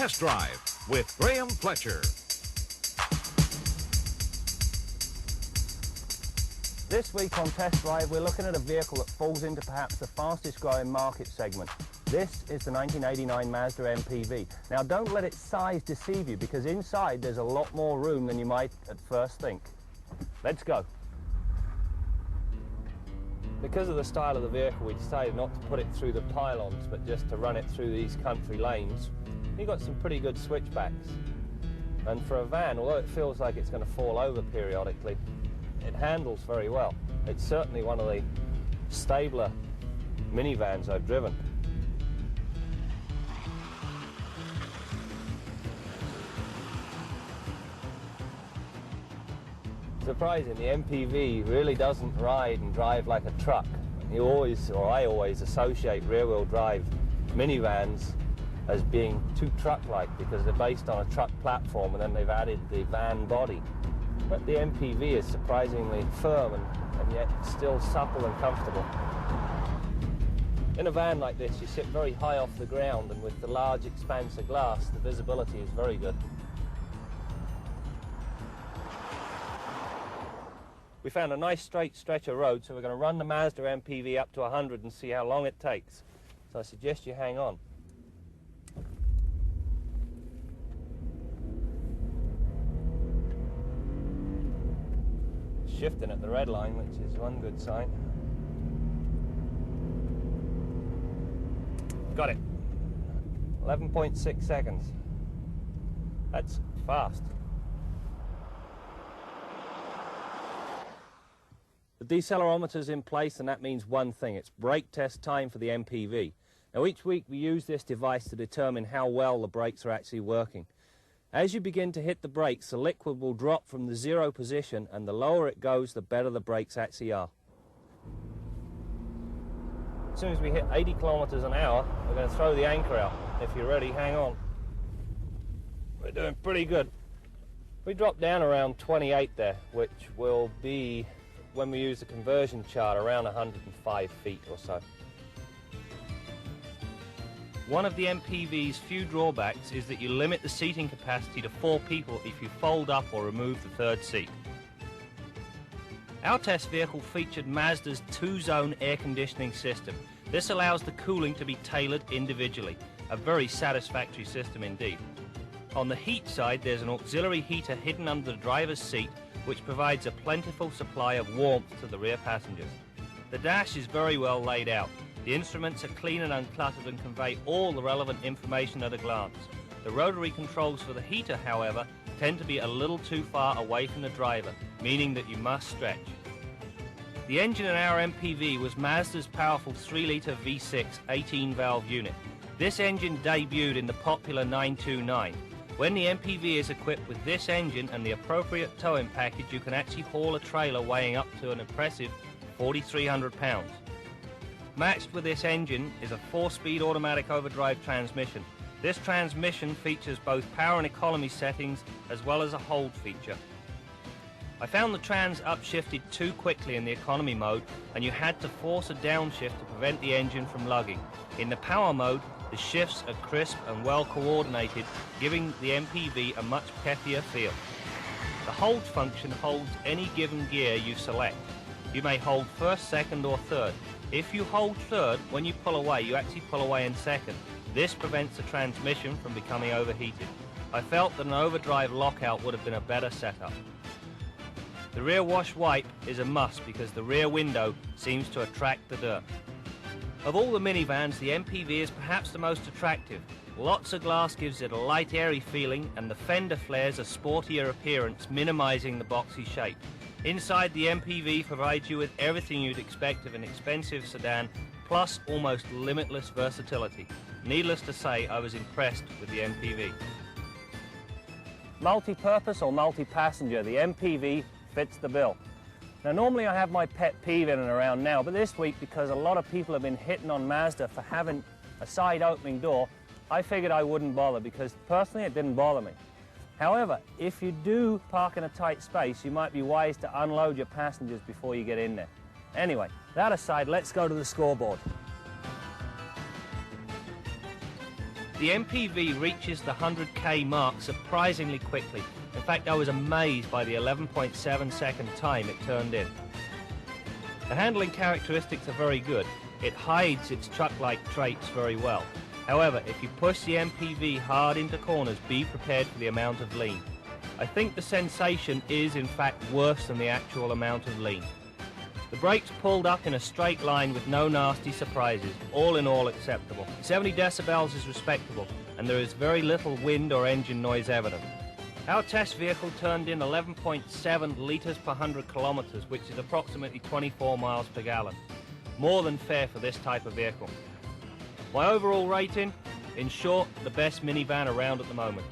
Test Drive with Graham Fletcher. This week on Test Drive, we're looking at a vehicle that falls into perhaps the fastest growing market segment. This is the 1989 Mazda MPV. Now, don't let its size deceive you, because inside there's a lot more room than you might at first think. Let's go. Because of the style of the vehicle, we decided not to put it through the pylons, but just to run it through these country lanes. You've got some pretty good switchbacks. And for a van, although it feels like it's going to fall over periodically, it handles very well. It's certainly one of the stabler minivans I've driven. Surprising, the MPV really doesn't ride and drive like a truck. You always, or I always, associate rear-wheel drive minivans as being too truck-like because they're based on a truck platform and then they've added the van body. But the MPV is surprisingly firm and yet still supple and comfortable. In a van like this, you sit very high off the ground, and with the large expanse of glass, the visibility is very good. We found a nice straight stretch of road, so we're going to run the Mazda MPV up to 100 and see how long it takes. So I suggest you hang on. Shifting at the red line, which is one good sign. Got it. 11.6 seconds. That's fast. The decelerometer's in place, and that means one thing. It's brake test time for the MPV. Now, each week we use this device to determine how well the brakes are actually working. As you begin to hit the brakes, the liquid will drop from the zero position, and the lower it goes, the better the brakes actually are. As soon as we hit 80 kilometers an hour, we're going to throw the anchor out. If you're ready, hang on. We're doing pretty good. We dropped down around 28 there, which will be, when we use the conversion chart, around 105 feet or so. One of the MPV's few drawbacks is that you limit the seating capacity to 4 people if you fold up or remove the third seat. Our test vehicle featured Mazda's 2-zone air conditioning system. This allows the cooling to be tailored individually, a very satisfactory system indeed. On the heat side, there's an auxiliary heater hidden under the driver's seat, which provides a plentiful supply of warmth to the rear passengers. The dash is very well laid out. The instruments are clean and uncluttered and convey all the relevant information at a glance. The rotary controls for the heater, however, tend to be a little too far away from the driver, meaning that you must stretch. The engine in our MPV was Mazda's powerful 3-litre V6 18-valve unit. This engine debuted in the popular 929. When the MPV is equipped with this engine and the appropriate towing package, you can actually haul a trailer weighing up to an impressive 4,300 pounds. Matched with this engine is a 4-speed automatic overdrive transmission. This transmission features both power and economy settings as well as a hold feature. I found the trans upshifted too quickly in the economy mode, and you had to force a downshift to prevent the engine from lugging. In the power mode, the shifts are crisp and well coordinated, giving the MPV a much peppier feel. The hold function holds any given gear you select. You may hold first, second or third. If you hold third, when you pull away, you actually pull away in second. This prevents the transmission from becoming overheated. I felt that an overdrive lockout would have been a better setup. The rear wash wipe is a must because the rear window seems to attract the dirt. Of all the minivans, the MPV is perhaps the most attractive. Lots of glass gives it a light, airy feeling, and the fender flares a sportier appearance, minimizing the boxy shape. Inside, the MPV provides you with everything you'd expect of an expensive sedan, plus almost limitless versatility. Needless to say, I was impressed with the MPV. Multi-purpose or multi-passenger, the MPV fits the bill. Now, normally I have my pet peeve in and around now, but this week, because a lot of people have been hitting on Mazda for having a side opening door, I figured I wouldn't bother because personally it didn't bother me. However, if you do park in a tight space, you might be wise to unload your passengers before you get in there. Anyway, that aside, let's go to the scoreboard. The MPV reaches the 100k mark surprisingly quickly. In fact, I was amazed by the 11.7 second time it turned in. The handling characteristics are very good. It hides its truck-like traits very well. However, if you push the MPV hard into corners, be prepared for the amount of lean. I think the sensation is in fact worse than the actual amount of lean. The brakes pulled up in a straight line with no nasty surprises, all in all acceptable. 70 decibels is respectable, and there is very little wind or engine noise evident. Our test vehicle turned in 11.7 litres per 100 kilometres, which is approximately 24 miles per gallon. More than fair for this type of vehicle. My overall rating, in short, the best minivan around at the moment.